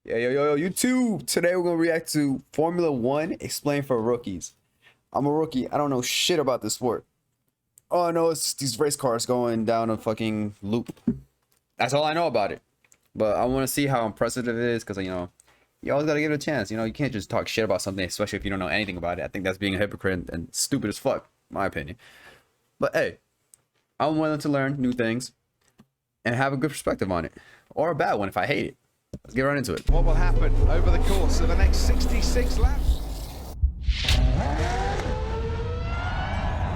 Yo, YouTube. Today we're gonna react to Formula One explained for rookies. I'm a rookie. I don't know shit about this sport. All I know is these race cars going down a fucking loop. That's all I know about it. But I want to see how impressive it is, because you know, you always gotta give it a chance. You know, you can't just talk shit about something, especially if you don't know anything about it. I think that's being a hypocrite and stupid as fuck, in my opinion. But hey, I'm willing to learn new things and have a good perspective on it, or a bad one if I hate it. Let's get right into it. What will happen over the course of the next 66 laps?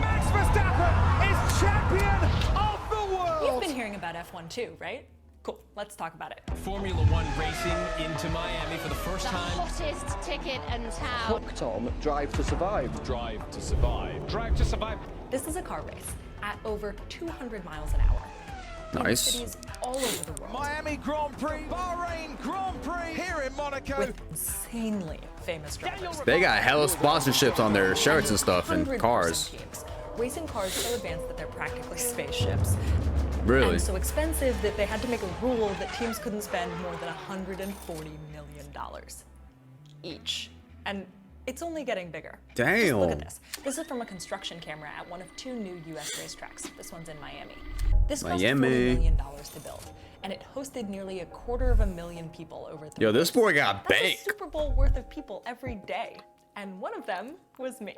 Max Verstappen is champion of the world! You've been hearing about F1 too, right? Cool, let's talk about it. Formula One racing into Miami for the first time. Hottest ticket in town. Hooked on Drive to Survive. Drive to Survive. Drive to Survive. This is a car race at over 200 miles an hour. In Nice. cities all over the world. Miami Grand Prix, Bahrain Grand Prix, here in Monaco. With insanely famous drivers. They got hella sponsorships on their shirts and stuff and 100% cars. Teams. Racing cars so advanced that they're practically spaceships. Really? And so expensive that they had to make a rule that teams couldn't spend more than $140 million each. And it's only getting bigger. Damn. Just look at this. This is from a construction camera at one of 2 new US racetracks. This one's in Miami. This cost $40 million to build, and it hosted nearly 250,000 people over 3 Yo, this days. boy got That's a banked. Super Bowl worth of people every day, and one of them was me.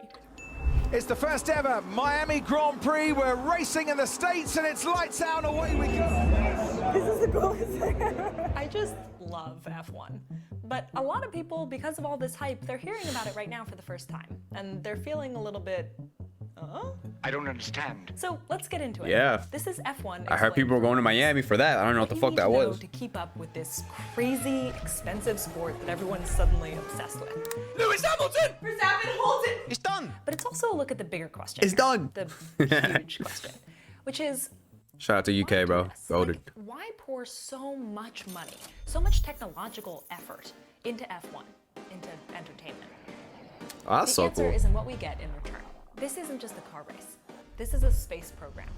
It's the first ever Miami Grand Prix. We're racing in the States and it's lights out, away we go. This is the coolest thing ever. I just love F1. But a lot of people, because of all this hype, they're hearing about it right now for the first time. And they're feeling a little bit, I don't understand. So let's get into it. Yeah. This is F1. I heard people were going to Miami for that. I don't know what the fuck that was. To keep up with this crazy, expensive sport that everyone's suddenly obsessed with. Lewis Hamilton! Verstappen holds it! It's done. But it's also a look at the bigger question. It's done. The huge question, which is, Shout out to UK, bro. Goated. why pour so much money, so much technological effort into F1, into entertainment? Oh, that's The so answer cool. is in what we get in return. This isn't just a car race. This is a space program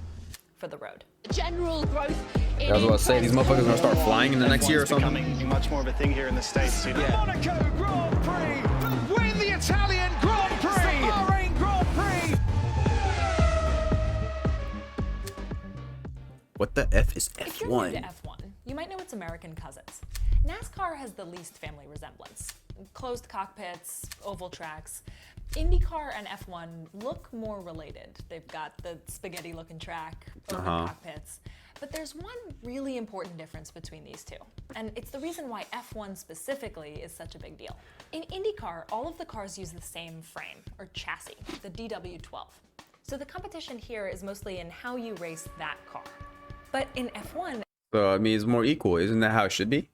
for the road. General growth in I was about to say, these motherfuckers gonna start flying in the next year or something. Becoming much more of a thing here in the States. You know? Monaco Grand Prix, win the Italian Grand Prix, the Bahrain Grand Prix. What the F is If you're new to F1? F1, you might know its American cousins. NASCAR has the least family resemblance. Closed cockpits, oval tracks. IndyCar and F1 look more related. They've got the spaghetti-looking track, open cockpits. But there's one really important difference between these two. And it's the reason why F1 specifically is such a big deal. In IndyCar, all of the cars use the same frame, or chassis, the DW12. So the competition here is mostly in how you race that car. But in F1, So, I mean, it's more equal. Isn't that how it should be?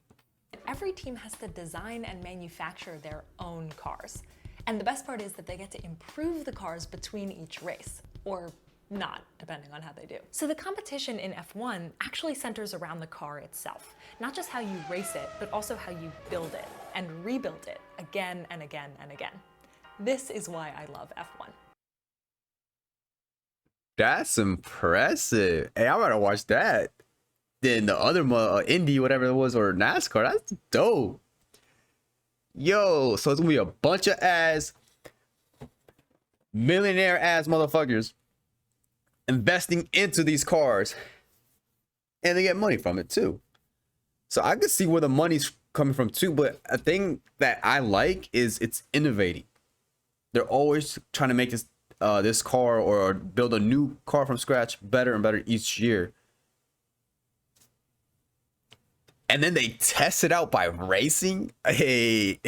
every team has to design and manufacture their own cars. And the best part is that they get to improve the cars between each race, or not, depending on how they do. So the competition in F1 actually centers around the car itself. Not just how you race it, but also how you build it and rebuild it again and again and again. This is why I love F1. That's impressive. Hey, I gotta watch that. Then the other Indy, whatever it was, or NASCAR, that's dope. Yo, so it's gonna be a bunch of millionaire ass motherfuckers investing into these cars, and they get money from it too. So I can see where the money's coming from too. But a thing that I like is it's innovating. They're always trying to make this car or build a new car from scratch better and better each year. And then they test it out by racing. Hey,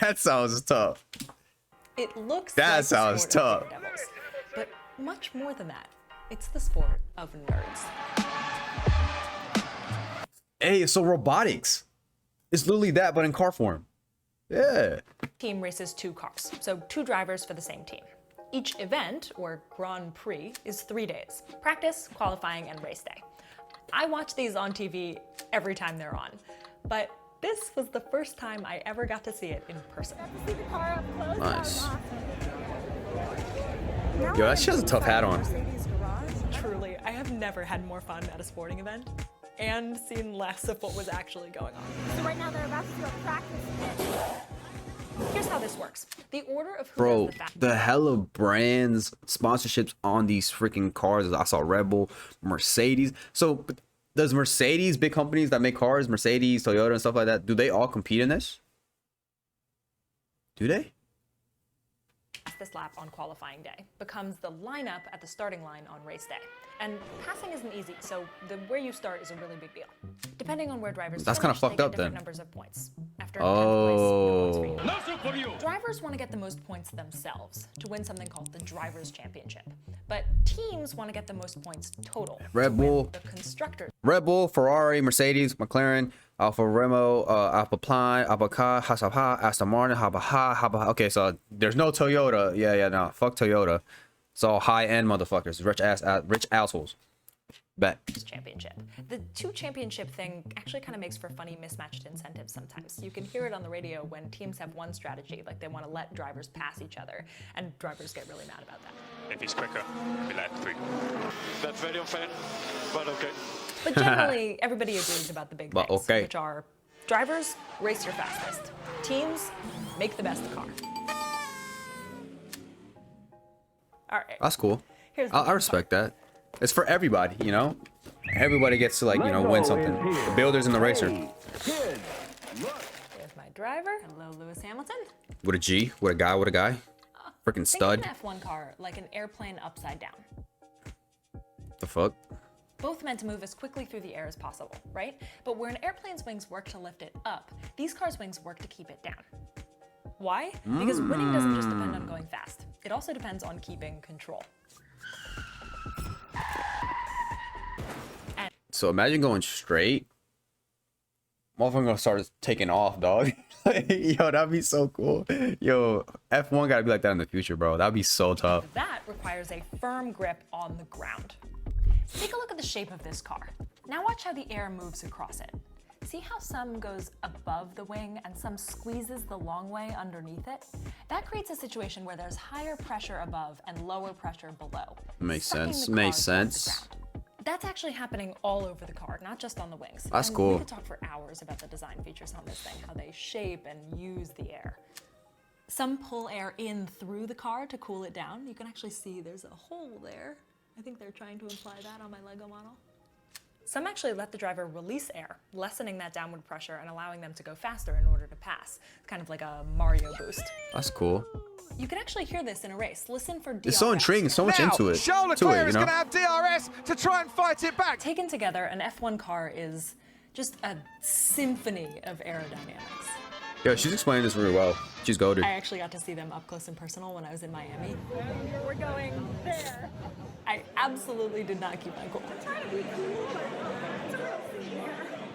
that sounds tough. It looks That like the sounds sport of tough. daredevils, but much more than that. It's the sport of nerds. Hey, so robotics. It's literally that, but in car form. Yeah. Team races 2 cars, so 2 drivers for the same team. Each event, or Grand Prix, is 3 days: practice, qualifying, and race day. I watch these on TV every time they're on, but this was the first time I ever got to see it in person. See the car up close. Nice. That was awesome. Yo, that shit has a tough hat on. Mercedes garage. Truly, I have never had more fun at a sporting event and seen less of what was actually going on. So right now they're about to do a practice works. The order of who Bro, has the fastest the hella brands sponsorships on these freaking cars. I saw Red Bull, Mercedes. So does Mercedes, big companies that make cars, Mercedes, Toyota, and stuff like that, do they all compete in this? Do they? lap on qualifying day becomes the lineup at the starting line on race day. And passing isn't easy, so where you start is a really big deal. Depending on where drivers That's kind of finish, fucked they up get different then. numbers of points. After 10th place, no points Oh. for you. Drivers want to get the most points themselves to win something called the Drivers' Championship. But teams want to get the most points total Red to win Bull. the Constructors' Red Bull, Ferrari, Mercedes, McLaren, Alfa Romeo, Alfa Pline, Alfa Car, Hasabha, Aston Martin, Haba. Okay, so there's no Toyota. Yeah, no, fuck Toyota. It's all high-end motherfuckers, rich assholes. Bet. Championship. The two championship thing actually kind of makes for funny mismatched incentives sometimes. You can hear it on the radio when teams have one strategy, like they want to let drivers pass each other, and drivers get really mad about that. If he's quicker, we let 3. That's very unfair, but okay. But generally, everybody agrees about the big But things, okay. which are drivers, race your fastest. Teams, make the best car. All right. That's cool. Here's the I fun respect that. It's for everybody, you know? Everybody gets to, like, you know, win something. The builders and the racer. There's my driver. Hello, Lewis Hamilton. With a G, with a guy. Freaking Think stud. of an F1 car like an airplane upside down. The fuck? Both meant to move as quickly through the air as possible, right? But where an airplane's wings work to lift it up, these cars' wings work to keep it down. Why? Because winning doesn't just depend on going fast. It also depends on keeping control. So imagine going straight. Motherfucker gonna start taking off, dog. Yo, that'd be so cool. Yo, F1 gotta be like that in the future, bro. That'd be so tough. That requires a firm grip on the ground. Take a look at the shape of this car. Now watch how the air moves across it. See how some goes above the wing and some squeezes the long way underneath it? That creates a situation where there's higher pressure above and lower pressure below. Makes sucking sense. the Makes car towards the sense. ground. That's actually happening all over the car, not just on the wings. That's And cool. We could talk for hours about the design features on this thing, how they shape and use the air. Some pull air in through the car to cool it down. You can actually see there's a hole there. I think they're trying to imply that on my Lego model. Some actually let the driver release air, lessening that downward pressure and allowing them to go faster in order to pass. It's kind of like a Mario boost. That's cool. You can actually hear this in a race. Listen for DRS. It's so intriguing. So much Now, into it. Charles To it, Leclerc you is know? going to have DRS to try and fight it back. Taken together, an F1 car is just a symphony of aerodynamics. Yo, she's explaining this really well. She's goated. I actually got to see them up close and personal when I was in Miami. We're going there. I absolutely did not keep my cool.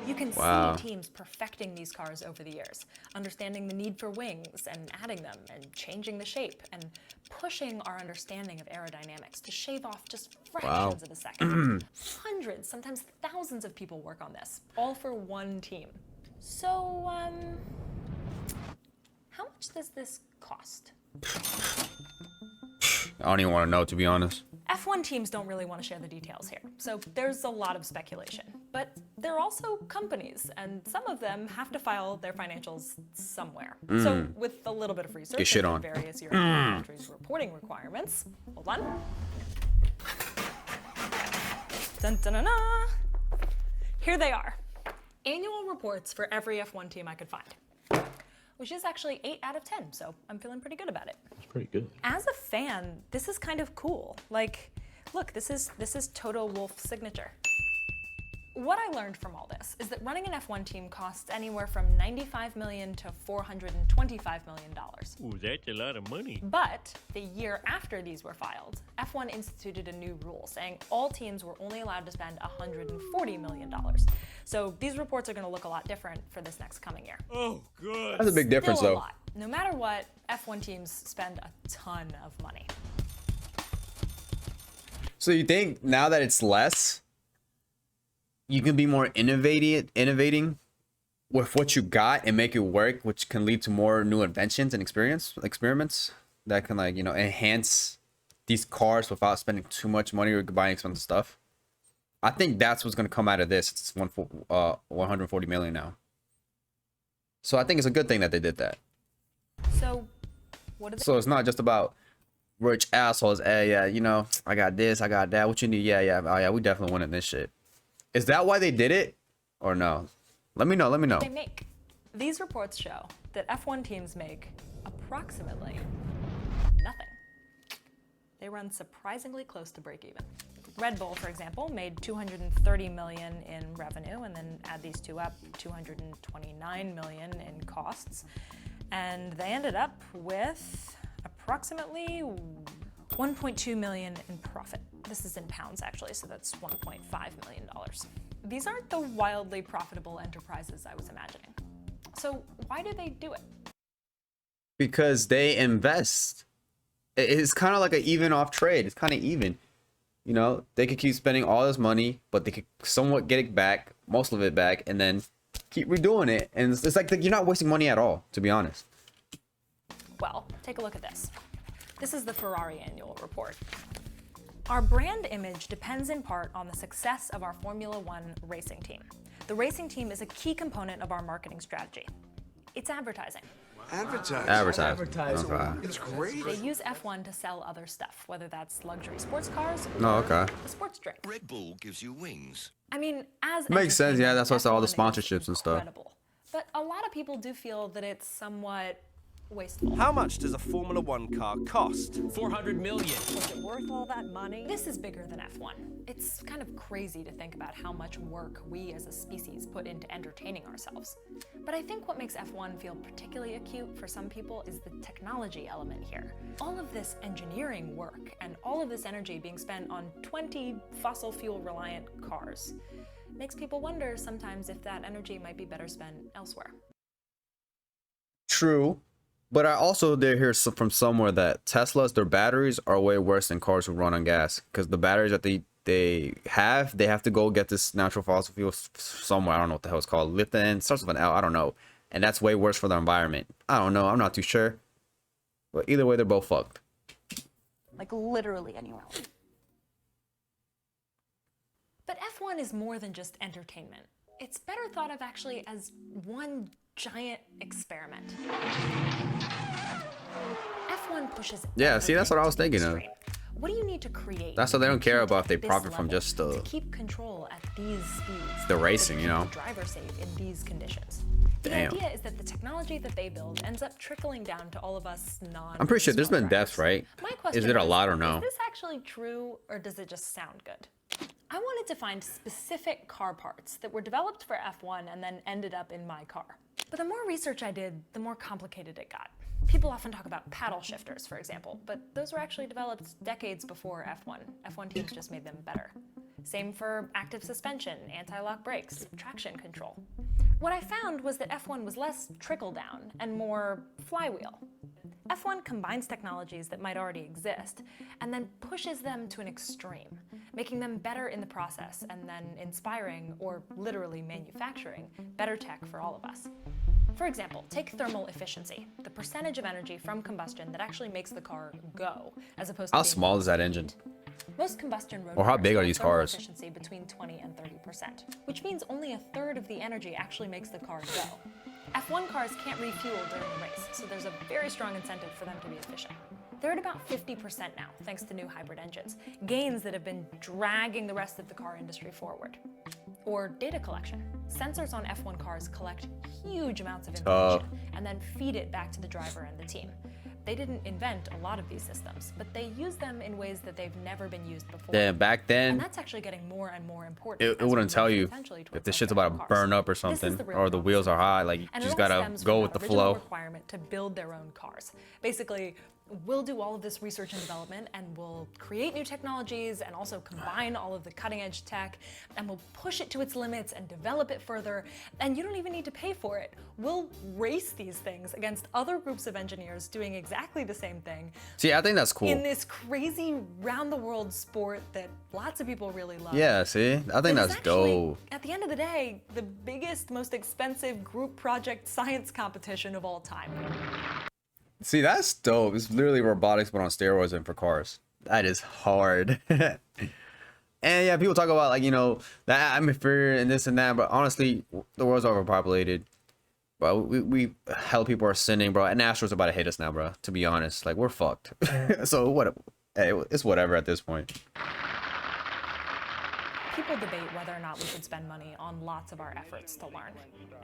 You can Wow. see teams perfecting these cars over the years, understanding the need for wings and adding them and changing the shape and pushing our understanding of aerodynamics to shave off just fractions of a second. Hundreds, sometimes thousands of people work on this, all for one team. So, how much does this cost? I don't even want to know, to be honest. F1 teams don't really want to share the details here, so there's a lot of speculation. But they're also companies, and some of them have to file their financials somewhere. So with a little bit of research Get shit into on. various European countries' reporting requirements, hold on. Dun, dun, dun, dun. Here they are. Annual reports for every F1 team I could find, which is actually 8 out of 10, so I'm feeling pretty good about it. It's pretty good. As a fan, this is kind of cool. Like, look, this is Toto Wolff's signature. What I learned from all this is that running an F1 team costs anywhere from $95 million to $425 million. Ooh, that's a lot of money. But the year after these were filed, F1 instituted a new rule saying all teams were only allowed to spend $140 million. So these reports are going to look a lot different for this next coming year. Oh, good. That's a big difference, Still a though. lot. No matter what, F1 teams spend a ton of money. So you think now that it's less, you can be more innovating with what you got and make it work, which can lead to more new inventions and experiments that can, like, you know, enhance these cars without spending too much money or buying expensive stuff. I think that's what's going to come out of this. It's 140 million now. So I think it's a good thing that they did that. So What do they So it's not just about rich assholes. Hey, yeah, you know, I got this, I got that. What you need? Yeah, yeah. Oh, yeah, we definitely winning this shit. Is that why they did it? Or no? Let me know. Let me know. they make? These reports show that F1 teams make approximately nothing. They run surprisingly close to break even. Red Bull, for example, made 230 million in revenue, and then add these two up, 229 million in costs. And they ended up with approximately 1.2 million in profit. This is in pounds, actually, so that's $1.5 million. These aren't the wildly profitable enterprises I was imagining. So why do they do it? Because they invest. It's kind of like an even off trade. It's kind of even. You know, they could keep spending all this money, but they could somewhat get it back, most of it back, and then keep redoing it. And it's like you're not wasting money at all, to be honest. Well, take a look at this. This is the Ferrari annual report. Our brand image depends in part on the success of our Formula One racing team. The racing team is a key component of our marketing strategy. It's advertising. Advertising. Okay. It's great. They use F1 to sell other stuff, whether that's luxury sports cars or Oh, okay. a sports drink. Red Bull gives you wings. I mean, as Makes sense, yeah, that's why it's all the F1 is sponsorships and stuff. incredible. But a lot of people do feel that it's somewhat wasteful. How much does a Formula One car cost? 400 million. Was it worth all that money? This is bigger than F1. It's kind of crazy to think about how much work we as a species put into entertaining ourselves. But I think what makes F1 feel particularly acute for some people is the technology element here. All of this engineering work and all of this energy being spent on 20 fossil fuel reliant cars makes people wonder sometimes if that energy might be better spent elsewhere. True. But I also did hear from somewhere that Teslas, their batteries are way worse than cars who run on gas, because the batteries that they have to go get this natural fossil fuel somewhere. I don't know what the hell it's called. Lithium, starts with an L. I don't know. And that's way worse for the environment. I don't know. I'm not too sure. But either way, they're both fucked. Like literally anywhere else. But F1 is more than just entertainment. It's better thought of actually as one giant experiment. F1 pushes. Yeah, see, that's what I was thinking of. What do you need to create? That's what they don't care about if they this profit from level just to keep control at these speeds. the racing, to you keep know. the driver safe in these conditions. Damn. The idea is that the technology that they build ends up trickling down to all of us non. I'm pretty sure there's been deaths, right? My question Is it a lot or no? Is this actually true, or does it just sound good? I wanted to find specific car parts that were developed for F1 and then ended up in my car. But the more research I did, the more complicated it got. People often talk about paddle shifters, for example, but those were actually developed decades before F1. F1 teams just made them better. Same for active suspension, anti-lock brakes, traction control. What I found was that F1 was less trickle down and more flywheel. F1 combines technologies that might already exist and then pushes them to an extreme, making them better in the process and then inspiring, or literally manufacturing, better tech for all of us. For example, take thermal efficiency, the percentage of energy from combustion that actually makes the car go, as opposed to How being small is that engine? Most combustion road Or how cars big are have these thermal cars? efficiency between 20 and 30%, which means only a third of the energy actually makes the car go. F1 cars can't refuel during the race, so there's a very strong incentive for them to be efficient. They're at about 50% now, thanks to new hybrid engines, gains that have been dragging the rest of the car industry forward. Or data collection. Sensors on F1 cars collect huge amounts of information and then feed it back to the driver and the team. They didn't invent a lot of these systems, but they use them in ways that they've never been used before. Yeah, back And then, that's actually getting more and more important. it wouldn't tell you if the shit's about to burn up or something, or the wheels are high. Like, you just gotta go with the flow. Requirement to build their own cars. Basically, we'll do all of this research and development, and we'll create new technologies and also combine all of the cutting edge tech, and we'll push it to its limits and develop it further, and you don't even need to pay for it. We'll race these things against other groups of engineers doing exactly the same thing. See, I think that's cool. In this crazy round the world sport that lots of people really love. Yeah, see, I think that's dope. At the end of the day, the biggest, most expensive group project science competition of all time. See, that's dope. It's literally robotics, but on steroids and for cars. That is hard. And yeah, people talk about, like, you know, the atmosphere and this and that, but honestly, the world's overpopulated. Bro, we hell people are sinning, bro. And Astro's about to hit us now, bro. To be honest, like we're fucked. So what? Hey, it's whatever at this point. People debate whether or not we should spend money on lots of our efforts to learn.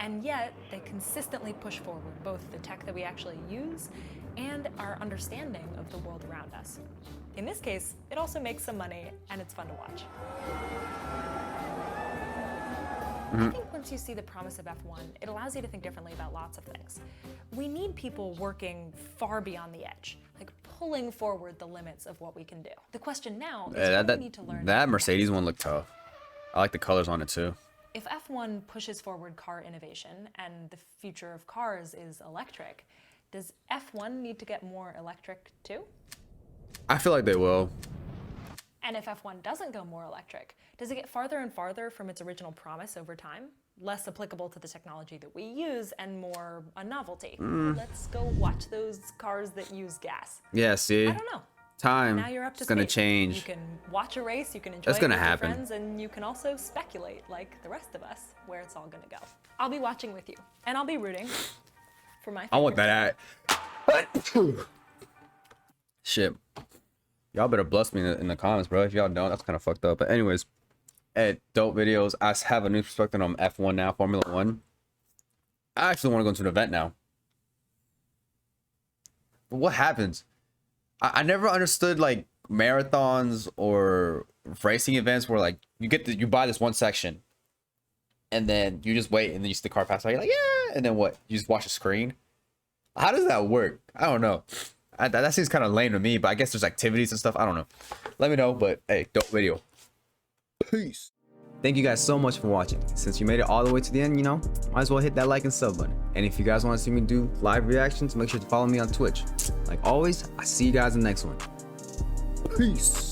And yet, they consistently push forward both the tech that we actually use and our understanding of the world around us. In this case, it also makes some money and it's fun to watch. I think once you see the promise of F1, it allows you to think differently about lots of things. We need people working far beyond the edge, like pulling forward the limits of what we can do. The question now is what we need to learn. That Mercedes one looked tough. I like the colors on it too. If F1 pushes forward car innovation and the future of cars is electric, does F1 need to get more electric too? I feel like they will. And if F1 doesn't go more electric, does it get farther and farther from its original promise over time? Less applicable to the technology that we use and more a novelty. Let's go watch those cars that use gas. Yeah, see? I don't know. Time Now you're up to is gonna speed. change. You can watch a race, you can enjoy That's it gonna with your happen. friends, and you can also speculate, like the rest of us, where it's all gonna go. I'll be watching with you, and I'll be rooting for my favorite. I want that ad. Shit. Y'all better bless me in the comments, bro. If y'all don't, that's kind of fucked up. But anyways, dope videos. I have a new perspective on F1 now, Formula 1. I actually want to go to an event now. But what happens? I never understood like marathons or racing events where like you buy this one section and then you just wait and then you see the car pass out. You're like, yeah, and then what? You just watch the screen. How does that work? I don't know. That seems kind of lame to me, but I guess there's activities and stuff. I don't know. Let me know, but hey, dope video. Peace. Thank you guys so much for watching. Since you made it all the way to the end, you know, might as well hit that like and sub button. And if you guys want to see me do live reactions, make sure to follow me on Twitch. Like always, I see you guys in the next one. Peace.